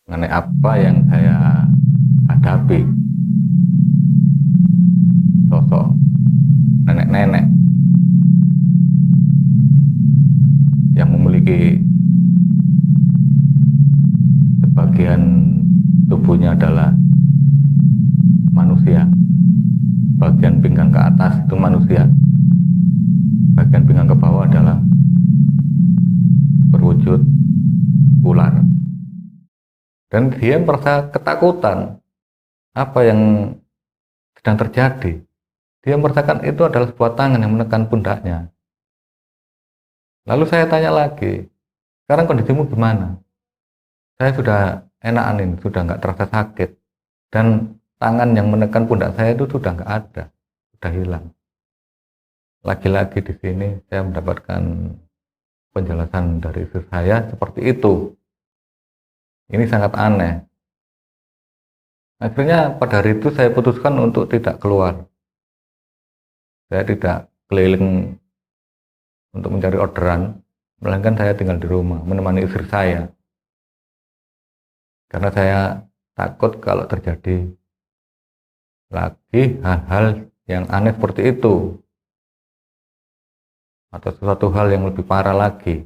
mengenai apa yang saya hadapi. Sosok nenek-nenek yang memiliki sebagian tubuhnya adalah manusia, bagian pinggang ke atas itu manusia, bagian pinggang ke bawah adalah berwujud ular. Dan dia merasa ketakutan apa yang sedang terjadi. Dia merasakan itu adalah sebuah tangan yang menekan pundaknya. Lalu saya tanya lagi, sekarang kondisimu gimana? Saya sudah enakan ini, sudah nggak terasa sakit. Dan tangan yang menekan pundak saya itu sudah nggak ada, sudah hilang. Lagi-lagi di sini saya mendapatkan penjelasan dari istri saya seperti itu. Ini sangat aneh. Akhirnya pada hari itu saya putuskan untuk tidak keluar. Saya tidak keliling untuk mencari orderan, melainkan saya tinggal di rumah, menemani istri saya. Karena saya takut kalau terjadi lagi hal-hal yang aneh seperti itu. Atau sesuatu hal yang lebih parah lagi.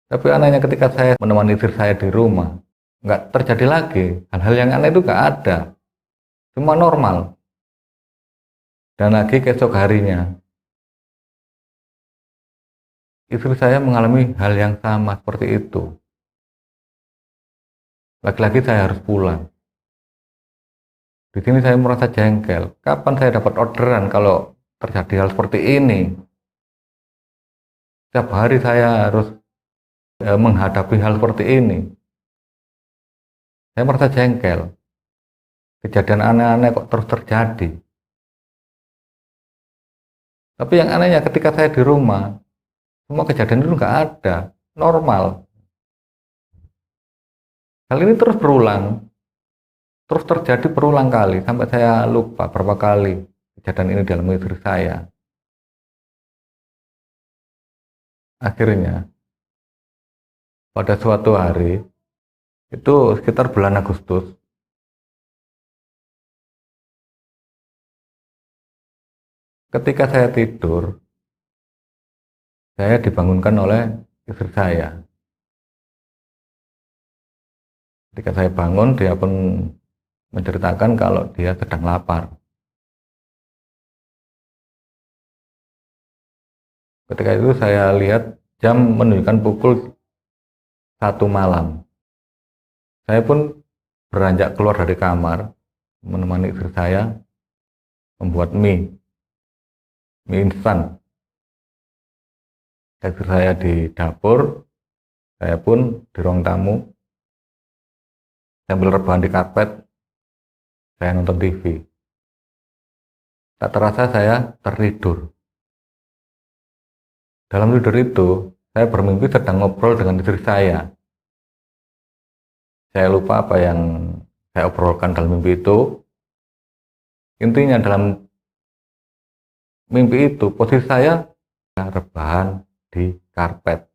Tapi anehnya ketika saya menemani istri saya di rumah, nggak terjadi lagi. Hal-hal yang aneh itu nggak ada. Semua normal. Dan lagi keesok harinya, istri saya mengalami hal yang sama seperti itu. Lagi-lagi saya harus pulang. Di sini saya merasa jengkel. Kapan saya dapat orderan kalau terjadi hal seperti ini? Setiap hari saya harus menghadapi hal seperti ini. Saya merasa jengkel. Kejadian aneh-aneh kok terus terjadi. Tapi yang anehnya ketika saya di rumah, semua kejadian itu nggak ada, normal. Hal ini terus berulang, terus terjadi berulang kali, sampai saya lupa berapa kali kejadian ini dalam istri saya. Akhirnya, pada suatu hari, itu sekitar bulan Agustus, ketika saya tidur, saya dibangunkan oleh istri saya. Ketika saya bangun, dia pun menceritakan kalau dia sedang lapar. Ketika itu saya lihat jam menunjukkan pukul 1 malam. Saya pun beranjak keluar dari kamar, menemani istri saya membuat mie instan. Istri saya di dapur, saya pun di ruang tamu, sambil rebahan di karpet, saya nonton TV. Tak terasa saya tertidur. Dalam tidur itu, saya bermimpi sedang ngobrol dengan istri saya. Saya lupa apa yang saya obrolkan dalam mimpi itu. Intinya dalam mimpi itu, posisi saya rebahan di karpet.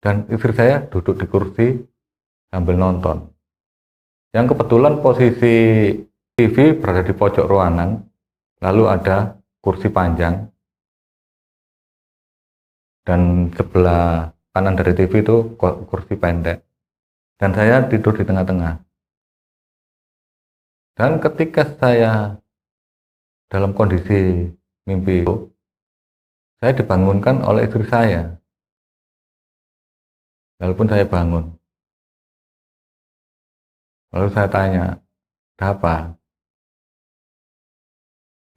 Dan istri saya duduk di kursi sambil nonton. Yang kebetulan posisi TV berada di pojok ruangan, lalu ada kursi panjang, dan sebelah kanan dari TV itu kursi pendek. Dan saya tidur di tengah-tengah. Dan ketika saya dalam kondisi mimpi itu, saya dibangunkan oleh istri saya. Lalu pun saya bangun. Lalu saya tanya, ada apa?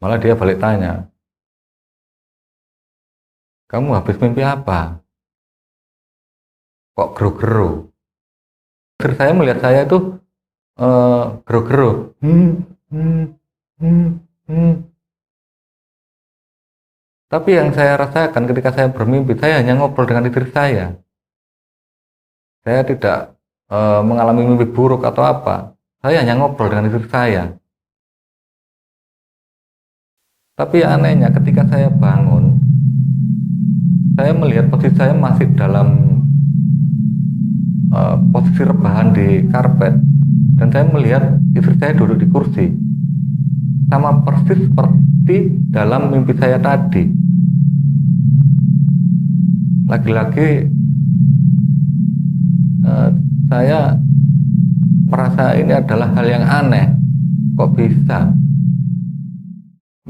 Malah dia balik tanya, kamu habis mimpi apa? Kok geru-geru? Istri saya melihat saya itu geru-geru. Hmm, hmm. Tapi yang saya rasakan ketika saya bermimpi, saya hanya ngobrol dengan istri saya. Saya tidak mengalami mimpi buruk atau apa. Saya hanya ngobrol dengan istri saya. Tapi anehnya ketika saya bangun, saya melihat posisi saya masih dalam posisi rebahan di karpet, dan saya melihat istri saya duduk di kursi, sama persis seperti dalam mimpi saya tadi. Lagi-lagi saya merasa ini adalah hal yang aneh. Kok bisa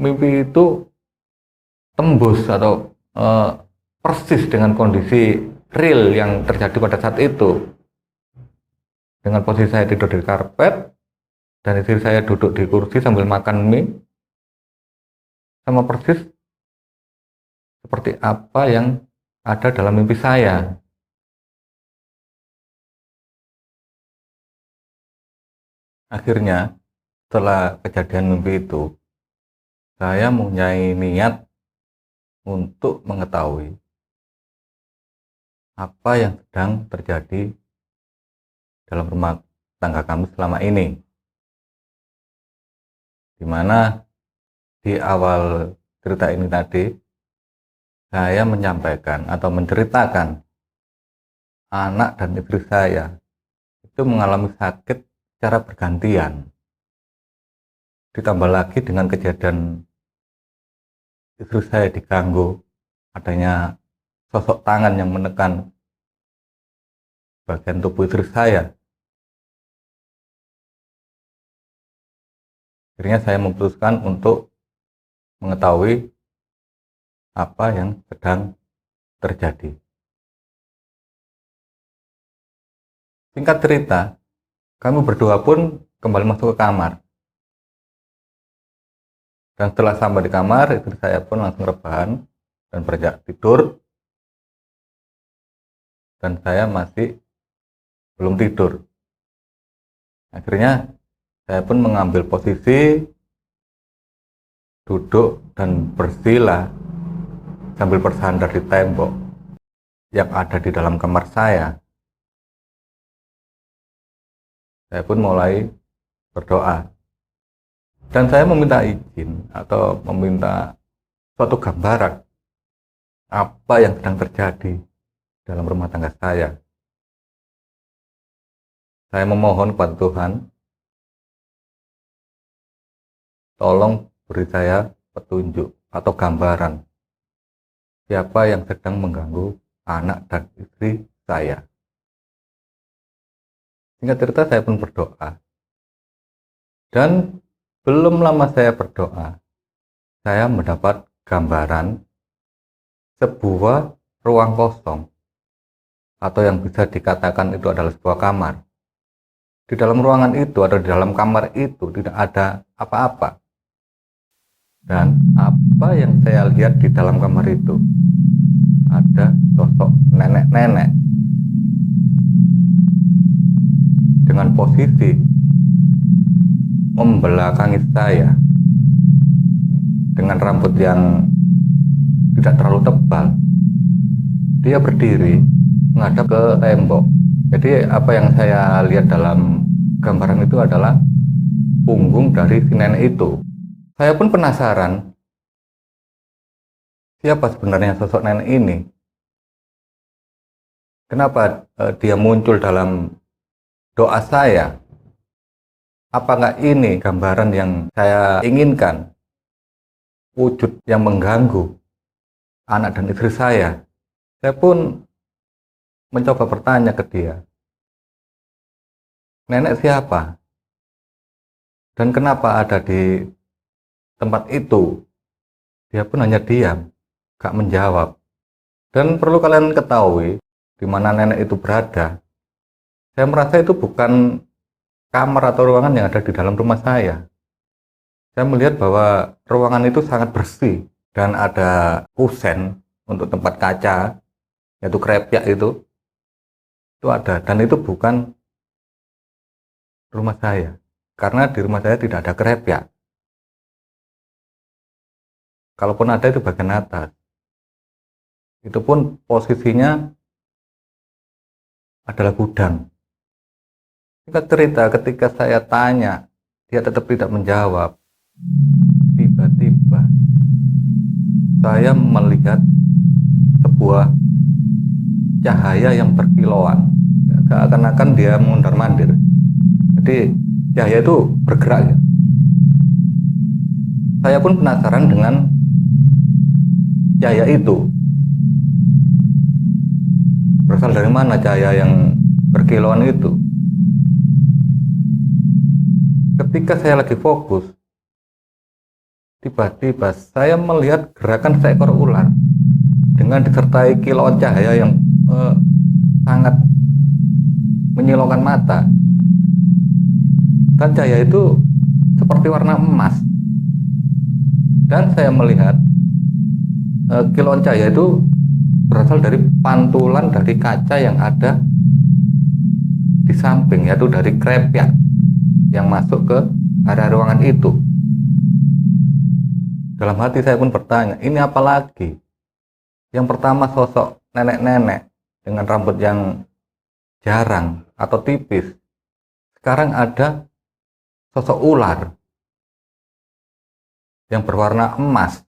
mimpi itu tembus atau persis dengan kondisi real yang terjadi pada saat itu, dengan posisi saya tidur di karpet dan istri saya duduk di kursi sambil makan mie, sama persis seperti apa yang ada dalam mimpi saya. Akhirnya setelah kejadian mimpi itu, saya mempunyai niat untuk mengetahui apa yang sedang terjadi dalam rumah tangga kami selama ini, dimana di awal cerita ini tadi saya menyampaikan atau menceritakan anak dan istri saya itu mengalami sakit secara bergantian, ditambah lagi dengan kejadian istri saya diganggu adanya sosok tangan yang menekan bagian tubuh istri saya. Akhirnya saya memutuskan untuk mengetahui apa yang sedang terjadi. Singkat cerita, kami berdua pun kembali masuk ke kamar. Dan setelah sampai di kamar, istri saya pun langsung rebahan dan beranjak tidur. Dan saya masih belum tidur. Akhirnya saya pun mengambil posisi duduk dan bersila sambil bersandar di tembok yang ada di dalam kamar saya. Saya pun mulai berdoa. Dan saya meminta izin atau meminta suatu gambaran apa yang sedang terjadi dalam rumah tangga saya. Saya memohon kepada Tuhan, tolong beri saya petunjuk atau gambaran siapa yang sedang mengganggu anak dan istri saya. Singkat cerita, saya pun berdoa. Dan belum lama saya berdoa, saya mendapat gambaran sebuah ruang kosong, atau yang bisa dikatakan itu adalah sebuah kamar. Di dalam ruangan itu atau di dalam kamar itu tidak ada apa-apa. Dan apa yang saya lihat di dalam kamar itu, ada sosok nenek-nenek dengan posisi membelakangi saya dengan rambut yang tidak terlalu tebal. Dia berdiri menghadap ke tembok. Jadi apa yang saya lihat dalam gambaran itu adalah punggung dari si nenek itu. Saya pun penasaran, siapa sebenarnya sosok nenek ini? Kenapa dia muncul dalam doa saya? Apakah ini gambaran yang saya inginkan? Wujud yang mengganggu anak dan istri saya? Saya pun mencoba bertanya ke dia, nenek siapa? Dan kenapa ada di tempat itu? Dia pun hanya diam, gak menjawab. Dan perlu kalian ketahui, di mana nenek itu berada, saya merasa itu bukan kamar atau ruangan yang ada di dalam rumah saya. Saya melihat bahwa ruangan itu sangat bersih dan ada kusen untuk tempat kaca, yaitu krepyak itu ada, dan itu bukan rumah saya, karena di rumah saya tidak ada krepyak. Kalaupun ada, itu bagian atas. Itu pun posisinya adalah gudang. Singkat cerita, ketika saya tanya, dia tetap tidak menjawab. Tiba-tiba saya melihat sebuah cahaya yang berkilauan, seakan-akan dia mundar-mandir. Jadi cahaya itu bergerak ya. Saya pun penasaran dengan cahaya itu. Berasal dari mana cahaya yang berkilauan itu? Ketika saya lagi fokus, tiba-tiba saya melihat gerakan seekor ular dengan disertai kilauan cahaya yang sangat menyilaukan mata. Dan cahaya itu seperti warna emas. Dan saya melihat kilauan cahaya itu berasal dari pantulan dari kaca yang ada di samping, yaitu dari krepyak yang masuk ke area ruangan itu. Dalam hati saya pun bertanya, ini apa lagi? Yang pertama sosok nenek-nenek dengan rambut yang jarang atau tipis. Sekarang ada sosok ular yang berwarna emas.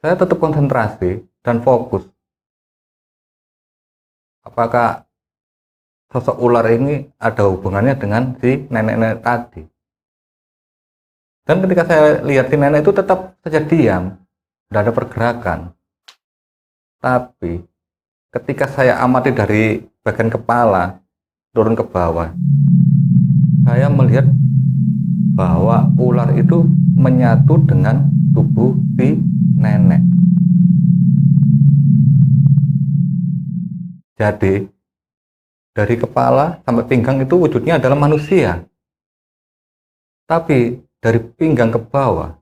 Saya tetap konsentrasi dan fokus. Apakah sosok ular ini ada hubungannya dengan si nenek-nenek tadi? Dan ketika saya lihat si nenek itu tetap saja diam, tidak ada pergerakan. Tapi ketika saya amati dari bagian kepala turun ke bawah, saya melihat bahwa ular itu menyatu dengan tubuh si nenek. Jadi dari kepala sampai pinggang itu wujudnya adalah manusia. Tapi dari pinggang ke bawah,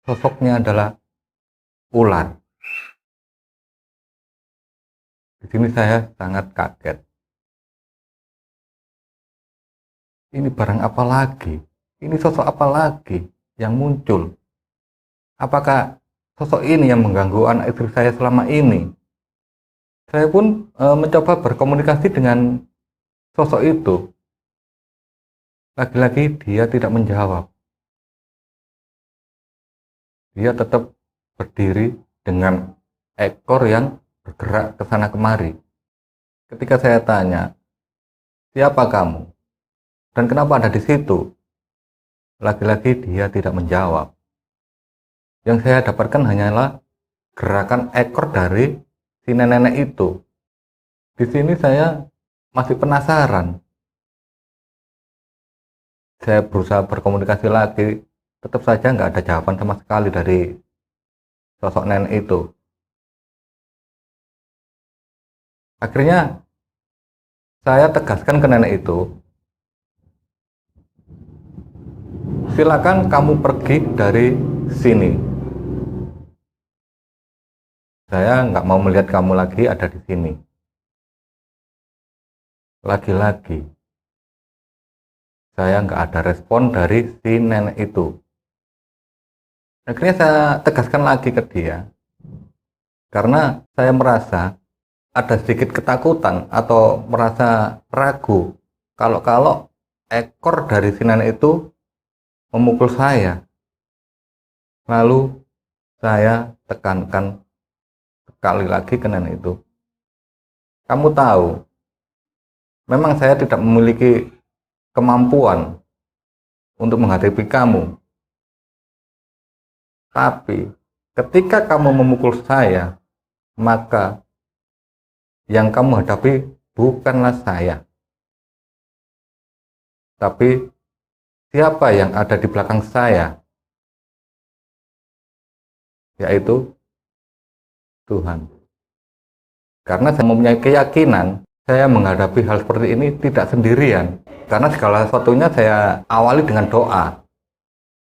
sosoknya adalah ular. Di sini saya sangat kaget. Ini barang apa lagi? Ini sosok apa lagi yang muncul? Apakah sosok ini yang mengganggu anak istri saya selama ini? Saya pun mencoba berkomunikasi dengan sosok itu. Lagi-lagi dia tidak menjawab. Dia tetap berdiri dengan ekor yang bergerak ke sana kemari. Ketika saya tanya, siapa kamu? Dan kenapa ada di situ? Lagi-lagi dia tidak menjawab. Yang saya dapatkan hanyalah gerakan ekor dari si nenek-nenek itu. Di sini saya masih penasaran. Saya berusaha berkomunikasi lagi, tetap saja nggak ada jawaban sama sekali dari sosok nenek itu. Akhirnya saya tegaskan ke nenek itu, silakan kamu pergi dari sini. Saya nggak mau melihat kamu lagi ada di sini. Lagi-lagi, saya nggak ada respon dari si nenek itu. Akhirnya saya tegaskan lagi ke dia, karena saya merasa ada sedikit ketakutan atau merasa ragu kalau ekor dari si nenek itu memukul saya. Lalu saya tekankan sekali lagi ke nenek itu, kamu tahu, memang saya tidak memiliki kemampuan untuk menghadapi kamu. Tapi ketika kamu memukul saya, maka yang kamu hadapi bukanlah saya, tapi siapa yang ada di belakang saya, yaitu Tuhan. Karena saya mempunyai keyakinan saya menghadapi hal seperti ini tidak sendirian, karena segala sesuatunya saya awali dengan doa.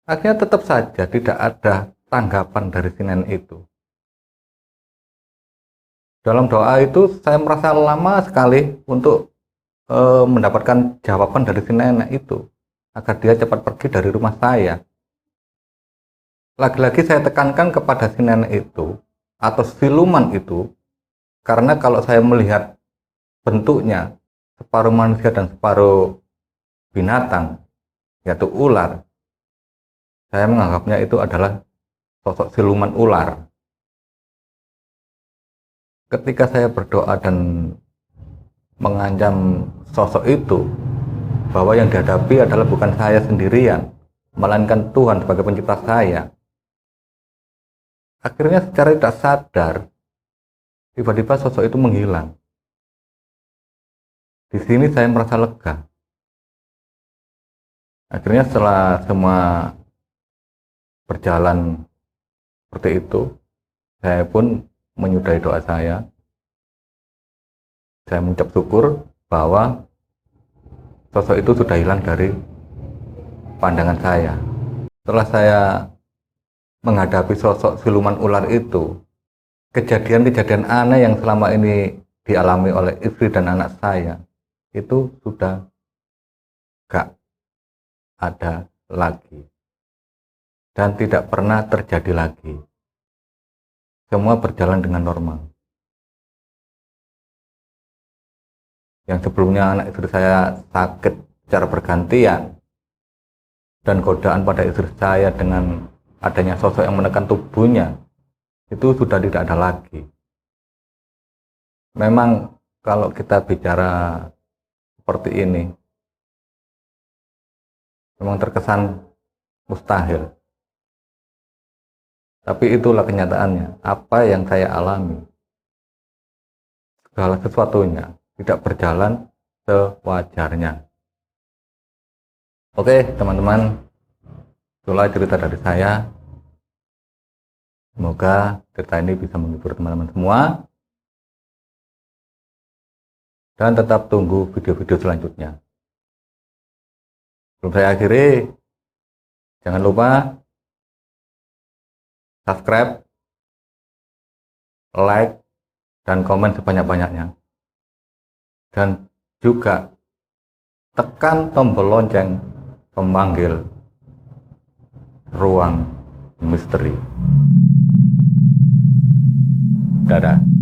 Akhirnya tetap saja tidak ada tanggapan dari si nenek itu. Dalam doa itu saya merasa lama sekali untuk mendapatkan jawaban dari si nenek itu, agar dia cepat pergi dari rumah saya. Lagi-lagi saya tekankan kepada si nenek itu atau siluman itu, karena kalau saya melihat bentuknya separuh manusia dan separuh binatang, yaitu ular, saya menganggapnya itu adalah sosok siluman ular. Ketika saya berdoa dan mengancam sosok itu, bahwa yang dihadapi adalah bukan saya sendirian, melainkan Tuhan sebagai pencipta saya. Akhirnya secara tidak sadar, tiba-tiba sosok itu menghilang. Di sini saya merasa lega. Akhirnya setelah semua berjalan seperti itu, saya pun menyudahi doa saya. Saya mengucap syukur bahwa sosok itu sudah hilang dari pandangan saya. Setelah saya menghadapi sosok siluman ular itu, kejadian-kejadian aneh yang selama ini dialami oleh istri dan anak saya itu sudah gak ada lagi dan tidak pernah terjadi lagi. Semua berjalan dengan normal. Yang sebelumnya anak istri saya sakit secara bergantian dan godaan pada istri saya dengan adanya sosok yang menekan tubuhnya itu sudah tidak ada lagi. Memang kalau kita bicara seperti ini memang terkesan mustahil, tapi itulah kenyataannya. Apa yang saya alami, segala sesuatunya tidak berjalan sewajarnya. Oke teman-teman, itulah cerita dari saya. Semoga cerita ini bisa menghibur teman-teman semua. Dan tetap tunggu video-video selanjutnya. Sebelum saya akhiri, jangan lupa subscribe, like, dan komen sebanyak-banyaknya. Dan juga tekan tombol lonceng pemanggil Ruang Misteri. Dadah.